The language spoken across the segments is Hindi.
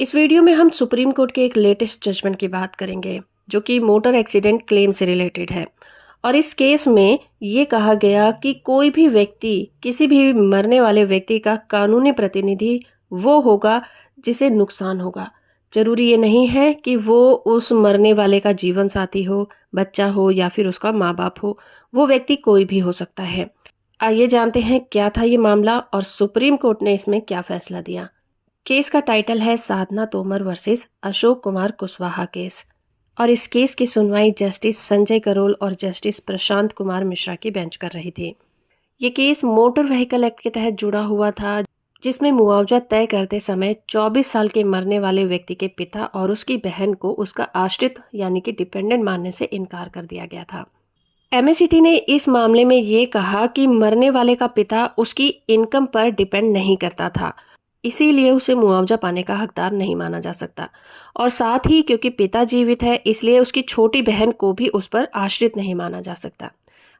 इस वीडियो में हम सुप्रीम कोर्ट के एक लेटेस्ट जजमेंट की बात करेंगे जो कि मोटर एक्सीडेंट क्लेम से रिलेटेड है। और इस केस में ये कहा गया कि कोई भी व्यक्ति किसी भी मरने वाले व्यक्ति का कानूनी प्रतिनिधि वो होगा जिसे नुकसान होगा। जरूरी ये नहीं है कि वो उस मरने वाले का जीवन साथी हो, बच्चा हो या फिर उसका माँ बाप हो। वो व्यक्ति कोई भी हो सकता है। आइए जानते हैं क्या था ये मामला और सुप्रीम कोर्ट ने इसमें क्या फैसला दिया। केस का टाइटल है साधना तोमर वर्सेस अशोक कुमार कुशवाहा केस। और इस केस की सुनवाई जस्टिस संजय करोल और जस्टिस प्रशांत कुमार मिश्रा की बेंच कर रही थी। ये केस मोटर व्हीकल एक्ट के तहत जुड़ा हुआ था, जिसमें मुआवजा तय करते समय 24 साल के मरने वाले व्यक्ति के पिता और उसकी बहन को उसका आश्रित यानी कि डिपेंडेंट मानने से इनकार कर दिया गया था। एमएसीटी ने इस मामले में ये कहा कि मरने वाले का पिता उसकी इनकम पर डिपेंड नहीं करता था, इसीलिए उसे मुआवजा पाने का हकदार नहीं माना जा सकता। और साथ ही क्योंकि पिता जीवित है इसलिए उसकी छोटी बहन को भी उस पर आश्रित नहीं माना जा सकता।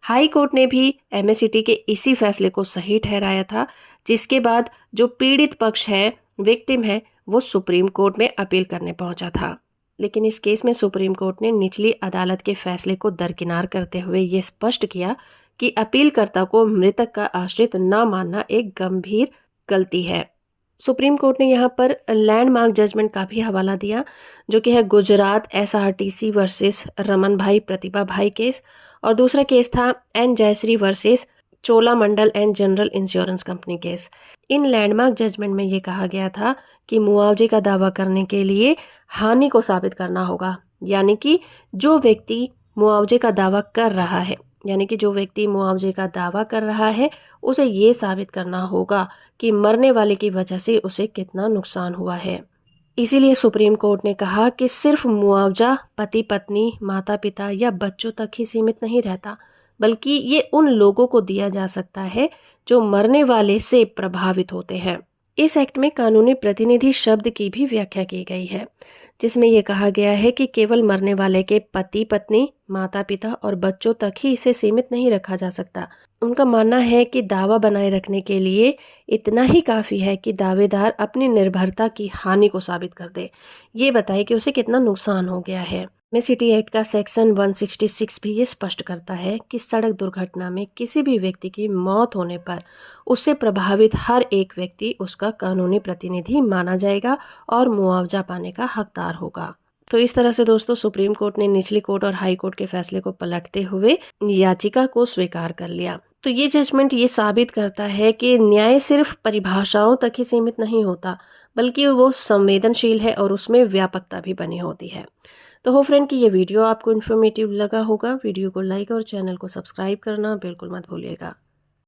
हाई कोर्ट ने भी एमएसीटी के इसी फैसले को सही ठहराया था, जिसके बाद जो पीड़ित पक्ष है, विक्टिम है, वो सुप्रीम कोर्ट में अपील करने पहुंचा था। लेकिन इस केस में सुप्रीम कोर्ट ने निचली अदालत के फैसले को दरकिनार करते हुए ये स्पष्ट किया कि अपीलकर्ता को मृतक का आश्रित न मानना एक गंभीर गलती है। सुप्रीम कोर्ट ने यहाँ पर लैंडमार्क जजमेंट का भी हवाला दिया, जो कि है गुजरात एसआरटीसी वर्सेस रमन भाई प्रतिभा भाई केस। और दूसरा केस था N Jayashree versus Cholamandalam and general insurance company case. In landmark judgement में ये कहा गया था कि मुआवजे का दावा करने के लिए हानि को साबित करना होगा, यानी कि जो व्यक्ति मुआवजे का दावा कर रहा है उसे ये साबित करना होगा कि मरने वाले की वजह से उसे कितना नुकसान हुआ है। इसीलिए सुप्रीम कोर्ट ने कहा कि सिर्फ मुआवजा पति पत्नी, माता पिता या बच्चों तक ही सीमित नहीं रहता, बल्कि ये उन लोगों को दिया जा सकता है जो मरने वाले से प्रभावित होते हैं। इस एक्ट में कानूनी प्रतिनिधि शब्द की भी व्याख्या की गई है, जिसमें यह कहा गया है कि केवल मरने वाले के पति पत्नी, माता पिता और बच्चों तक ही इसे सीमित नहीं रखा जा सकता। उनका मानना है कि दावा बनाए रखने के लिए इतना ही काफी है कि दावेदार अपनी निर्भरता की हानि को साबित कर दे, ये बताए कि उसे कितना नुकसान हो गया है। एमएसीटी एक्ट का सेक्शन 166 भी ये स्पष्ट करता है कि सड़क दुर्घटना में किसी भी व्यक्ति की मौत होने पर उससे प्रभावित हर एक व्यक्ति उसका कानूनी प्रतिनिधि माना जाएगा और मुआवजा पाने का हकदार होगा। तो इस तरह से दोस्तों सुप्रीम कोर्ट ने निचली कोर्ट और हाई कोर्ट के फैसले को पलटते हुए याचिका को स्वीकार कर लिया। तो ये जजमेंट ये साबित करता है कि न्याय सिर्फ परिभाषाओं तक ही सीमित नहीं होता, बल्कि वो संवेदनशील है और उसमें व्यापकता भी बनी होती है। तो हो फ्रेंड कि ये वीडियो आपको इन्फॉर्मेटिव लगा होगा। वीडियो को लाइक और चैनल को सब्सक्राइब करना बिल्कुल मत भूलिएगा।